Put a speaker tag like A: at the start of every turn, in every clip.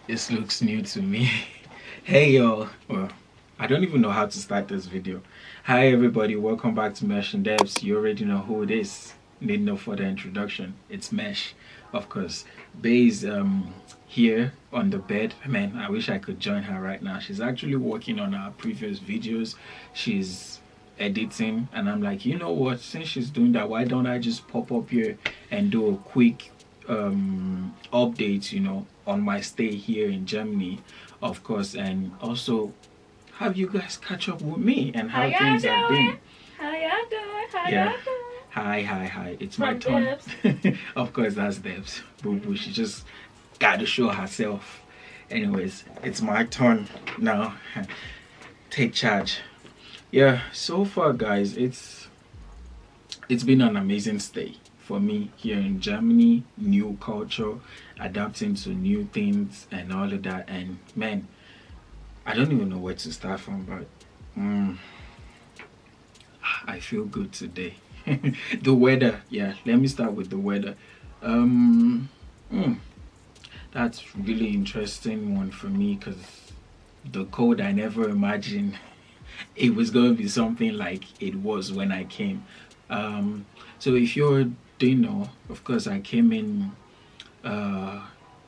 A: This looks new to me. Hey y'all. Well, I don't even know how to start this video. Hi everybody, welcome back to MeshnDebbs. You already know who it is. Need no further introduction. It's Mesh, of course. Bay's here on the bed. Man, I wish I could join her right now. She's actually working on our previous videos. She's editing, and I'm like, you know what? Since she's doing that, why don't I just pop up here and do a quick update, you know, on my stay here in Germany, of course, and also have you guys catch up with me and how things have been.
B: How y'all doing? How
A: Yeah.
B: y'all doing?
A: Hi. It's my turn.
B: Debbs.
A: Of course, that's Debbs. Boo boo. She just got to show herself. Anyways, it's my turn now. Take charge. Yeah. So far, guys, it's been an amazing stay for me here in Germany. New culture, adapting to new things and all of that. And man, I don't even know where to start from, but I feel good today. The weather, yeah, let me start with the weather. That's really interesting one for me, because the cold, I never imagined it was going to be something like it was when I came. So if you didn't know, of course I came in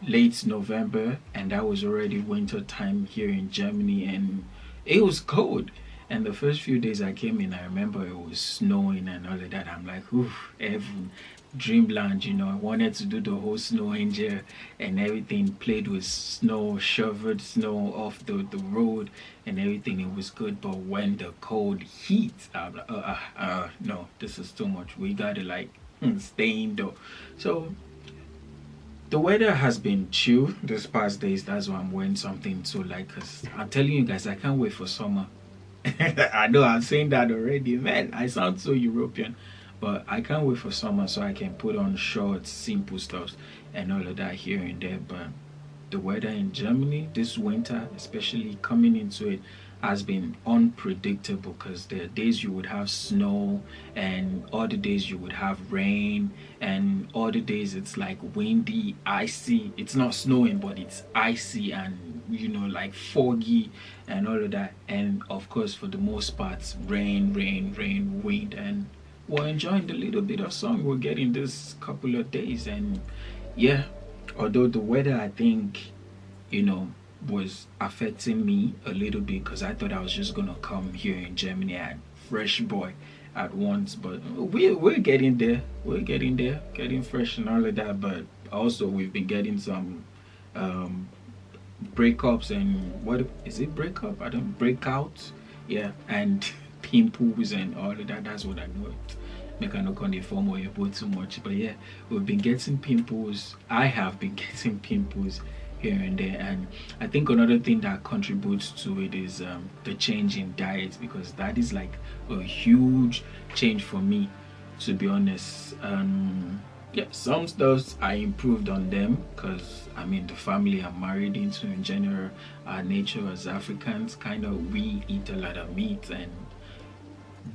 A: late November, and that was already winter time here in Germany, and it was cold. And the first few days I came in, I remember it was snowing and all of that. I'm like, oof, heaven, dreamland, you know. I wanted to do the whole snow angel and everything, played with snow, shoveled snow off the road and everything. It was good. But when the cold heat, I'm like, no, this is too much. We gotta like stay indoor. So the weather has been chill this past days. That's why I'm wearing something so light, because I'm telling you guys, I can't wait for summer. I know I'm saying that already, man. I sound so European, but I can't wait for summer so I can put on shorts, simple stuff, and all of that here and there. But the weather in Germany this winter, especially coming into it, has been unpredictable, because there are days you would have snow, and other days you would have rain, and other days it's like windy, icy. It's not snowing, but it's icy and, you know, like foggy and all of that. And of course, for the most part, rain, wind, and we're enjoying the little bit of sun we're getting this couple of days. And yeah, although the weather, I think, you know, was affecting me a little bit, because I thought I was just gonna come here in Germany and fresh boy at once. But we're getting there. We're getting there, getting fresh and all of that. But also we've been getting some breakups, and what is it, breakup? I don't, breakouts, yeah, and pimples and all of that. That's what I know it. Make I not on the form or about too much. But yeah, we've been getting pimples. I have been getting pimples here and there. And I think another thing that contributes to it is the change in diet, because that is like a huge change for me, to be honest. Yeah, some stuffs I improved on them, because I mean, the family I'm married into in general, our nature as Africans, kind of, we eat a lot of meat, and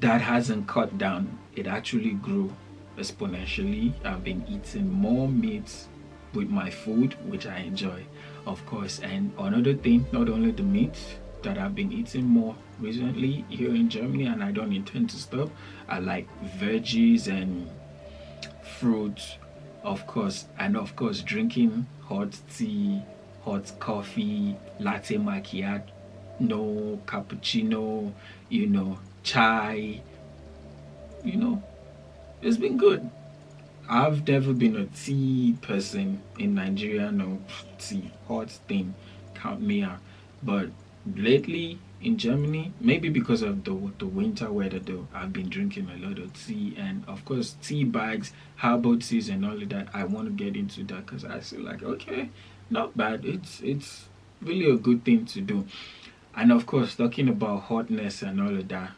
A: that hasn't cut down. It actually grew exponentially. I've been eating more meat with my food, which I enjoy, of course. And another thing, not only the meat that I've been eating more recently here in Germany, and I don't intend to stop, I like veggies and fruit, of course. And of course, drinking hot tea, hot coffee, latte macchiato, no cappuccino, you know, chai, you know, it's been good. I've never been a tea person in Nigeria. No, tea, hot thing, count me out. But lately in Germany, maybe because of the winter weather though, I've been drinking a lot of tea, and of course tea bags, herbal teas and all of that. I want to get into that, because I feel like, okay, not bad. It's really a good thing to do. And of course, talking about hotness and all of that,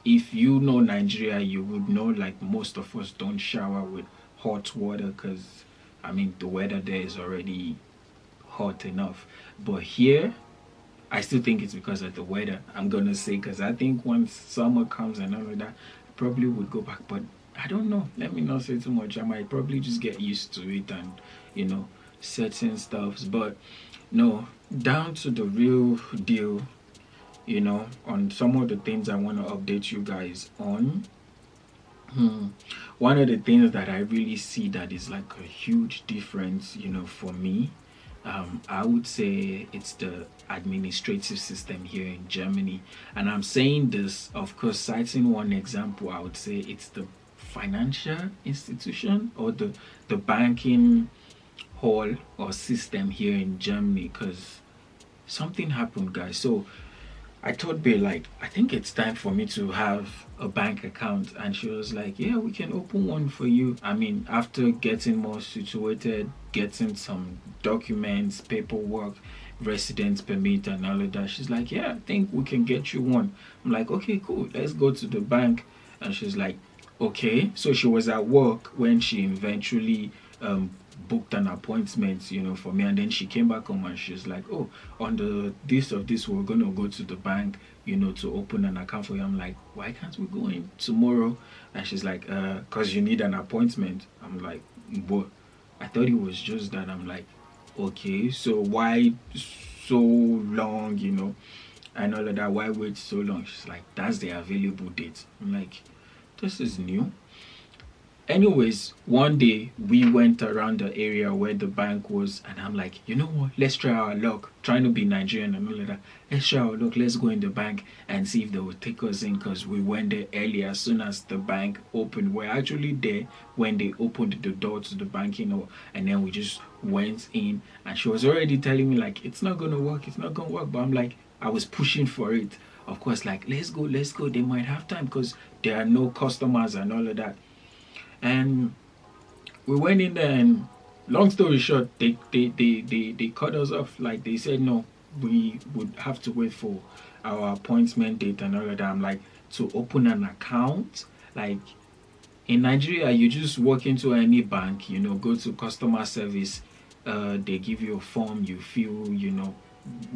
A: if you know Nigeria, you would know, like, most of us don't shower with hot water, because I mean, the weather there is already hot enough. But here, I still think it's because of the weather, I'm gonna say, because I think once summer comes and all of that, I probably would go back. But I don't know, let me not say too much. I might probably just get used to it and, you know, certain stuffs. But No, down to the real deal, on some of the things I want to update you guys on. One of the things that I really see that is like a huge difference, for me, I would say it's the administrative system here in Germany. And I'm saying this, of course, citing one example, I would say it's the financial institution or the banking hall or system here in Germany, because something happened, guys. So I told Bae, like, I think it's time for me to have a bank account. And she was like, yeah, we can open one for you. I mean, after getting more situated, getting some documents, paperwork, residence permit, and all of that, she's like, yeah, I think we can get you one. I'm like, okay, cool, let's go to the bank. And she's like, okay. So she was at work when she eventually booked an appointment, for me, and then she came back home and she's like, oh, on the this of this, we're gonna go to the bank, to open an account for you. I'm like, why can't we go in tomorrow? And she's like, because you need an appointment. I'm like, what? I thought it was just that. I'm like, okay, so why so long, and all of that? Why wait so long? She's like, that's the available date. I'm like, this is new. Anyways, one day we went around the area where the bank was, and I'm like, you know what, let's try our luck. Trying to be Nigerian and all of that. Let's try our luck. Let's go in the bank and see if they will take us in, because we went there early. As soon as the bank opened, we're actually there when they opened the door to the bank, and then we just went in, and she was already telling me like, it's not gonna work, but I'm like, I was pushing for it, of course, like, let's go, they might have time because there are no customers and all of that. And we went in there, and long story short, they cut us off. Like, they said no, we would have to wait for our appointment date and all of that. I'm like, to open an account, like in Nigeria, you just walk into any bank, go to customer service, they give you a form, you fill,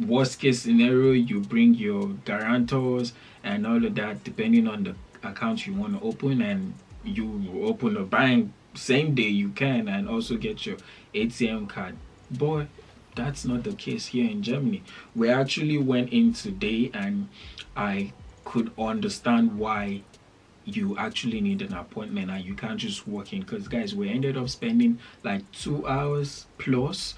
A: worst case scenario, you bring your guarantors and all of that, depending on the account you want to open, and you open a bank same day you can, and also get your ATM card. But that's not the case here in Germany. We actually went in today, and I could understand why you actually need an appointment and you can't just walk in, because guys, we ended up spending like 2 hours plus,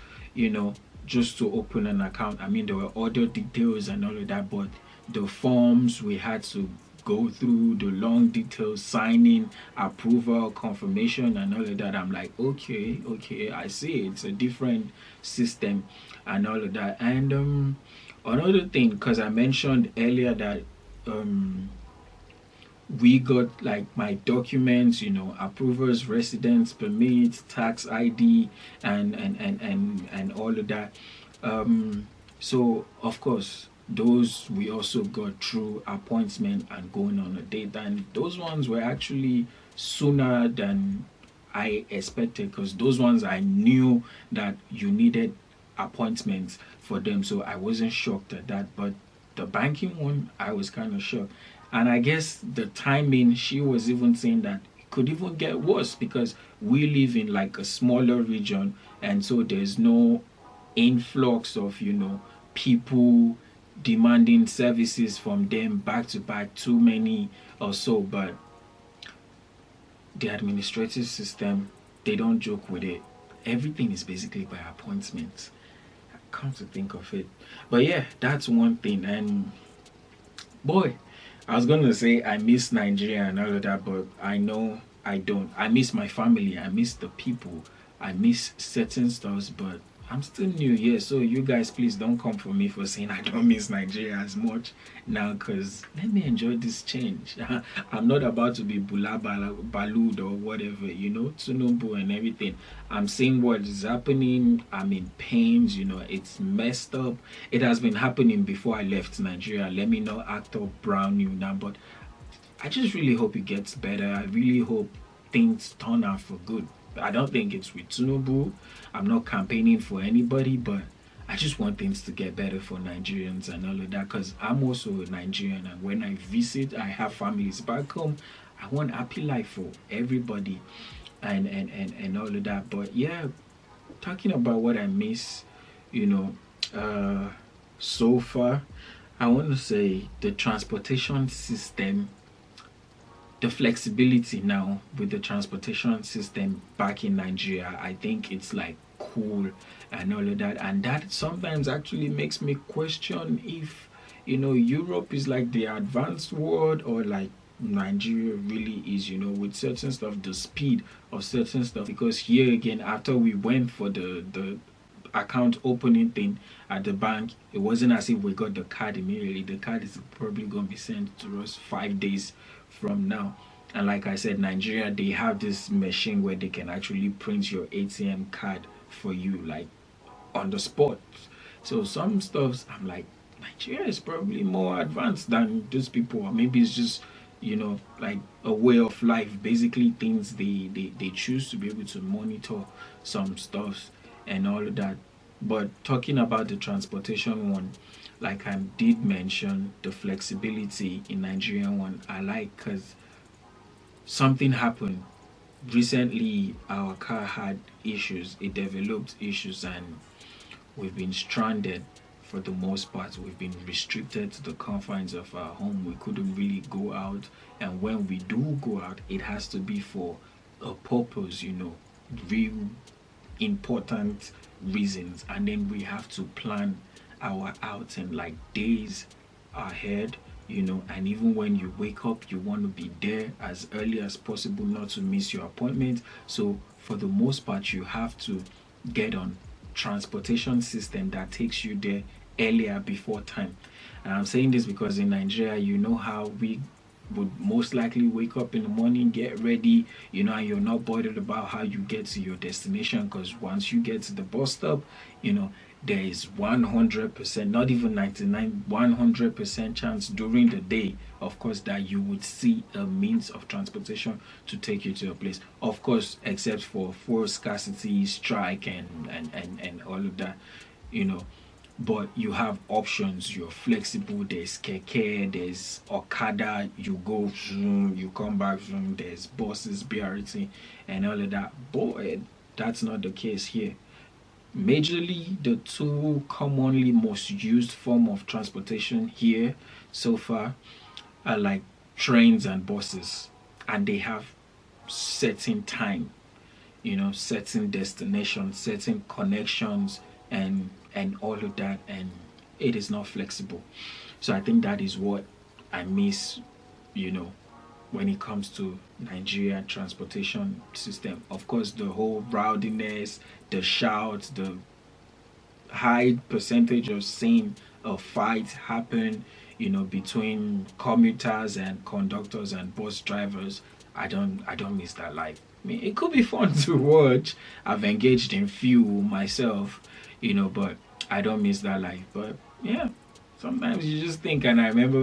A: just to open an account. I mean, there were other details and all of that, but the forms we had to go through, the long details, signing, approval, confirmation, and all of that. I'm like, okay, I see it's a different system and all of that. And another thing, because I mentioned earlier that we got like my documents, approvals, residence permits, tax ID, and all of that. So of course, those we also got through appointment and going on a date, and those ones were actually sooner than I expected, because those ones I knew that you needed appointments for them, so I wasn't shocked at that. But the banking one, I was kind of shocked. And I guess the timing, she was even saying that it could even get worse, because we live in like a smaller region, and so there's no influx of people demanding services from them back to back, too many or so. But the administrative system, they don't joke with it. Everything is basically by appointment, come to think of it. But yeah, that's one thing. And boy, I was gonna say I miss Nigeria and all of that, but I know I don't. I miss my family, I miss the people, I miss certain stuff, but I'm still new here, so you guys please don't come for me for saying I don't miss Nigeria as much now, because let me enjoy this change. I'm not about to be balud or whatever, Tunubu and everything. I'm seeing what is happening. I'm in pains, it's messed up. It has been happening before I left Nigeria. Let me not act up brown new now, but I just really hope it gets better. I really hope things turn out for good. I don't think it's with Tinubu. I'm not campaigning for anybody, but I just want things to get better for Nigerians and all of that, because I'm also a Nigerian, and when I visit, I have families back home. I want happy life for everybody and all of that. But yeah, talking about what I miss, So far, I want to say the transportation system, the flexibility now with the transportation system back in Nigeria, I think it's like cool and all of that. And that sometimes actually makes me question if, Europe is like the advanced world, or like Nigeria really is, with certain stuff, the speed of certain stuff. Because here again, after we went for the account opening thing at the bank, it wasn't as if we got the card immediately. The card is probably going to be sent to us 5 days from now. And like I said, Nigeria, they have this machine where they can actually print your ATM card for you, like on the spot. So some stuffs, I'm like, Nigeria is probably more advanced than those people, or maybe it's just, like a way of life. Basically, things they choose to be able to monitor some stuffs and all of that. But talking about the transportation one, like I did mention, the flexibility in Nigerian one, I like, because something happened recently. Our car had issues, it developed issues, and we've been stranded. For the most part, we've been restricted to the confines of our home. We couldn't really go out, and when we do go out, it has to be for a purpose, real important reasons. And then we have to plan our outing like days ahead, and even when you wake up, you want to be there as early as possible, not to miss your appointment. So for the most part, you have to get on transportation system that takes you there earlier before time. And I'm saying this because in Nigeria, how we would most likely wake up in the morning, get ready, and you're not bothered about how you get to your destination, because once you get to the bus stop, there is 100%, not even 99, 100% chance during the day, of course, that you would see a means of transportation to take you to a place. Of course, except for fuel scarcity, strike, and all of that, you know but you have options. You're flexible. There's keke, there's okada, you go zoom, you come back zoom, there's buses, BRT, and all of that. But that's not the case here. Majorly, the two commonly most used form of transportation here so far are like trains and buses, and they have certain time, certain destinations, certain connections, and all of that, and it is not flexible. So I think that is what I miss, when it comes to Nigeria transportation system. Of course, the whole rowdiness, the shouts, the high percentage of seeing a fight happen, between commuters and conductors and bus drivers. I don't miss that life. I mean, it could be fun to watch. I've engaged in few myself, but I don't miss that life. But yeah, sometimes you just think, and I remember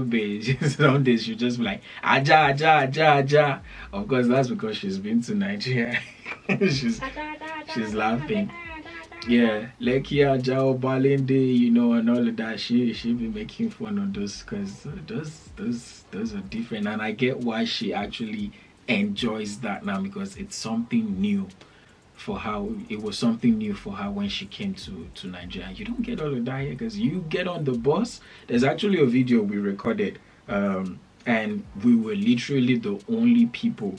A: some days you just be like, Aja, Aja, Aja, Aja. Of course, that's because she's been to Nigeria. she's laughing. Yeah, Lekia, Jao, Balende, and all of that. She be making fun of those, because those are different, and I get why she actually enjoys that now, because it's something new for her. It was something new for her when she came to Nigeria. You don't get all of that here, because you get on the bus. There's actually a video we recorded, and we were literally the only people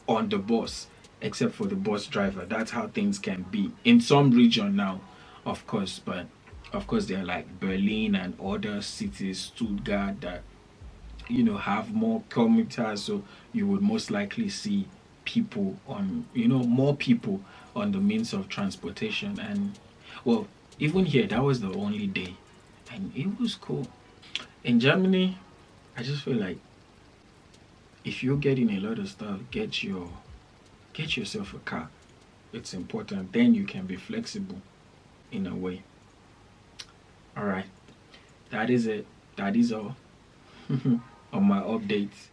A: on the bus, except for the bus driver. That's how things can be in some region now, of course. But of course, they're like Berlin and other cities, Stuttgart, that have more commuters, so you would most likely see people on, more people on the means of transportation. And well, even here, that was the only day, and it was cool. In Germany, I just feel like if you're getting a lot of stuff, get yourself a car. It's important. Then you can be flexible in a way. All right, that is it. That is all on my updates.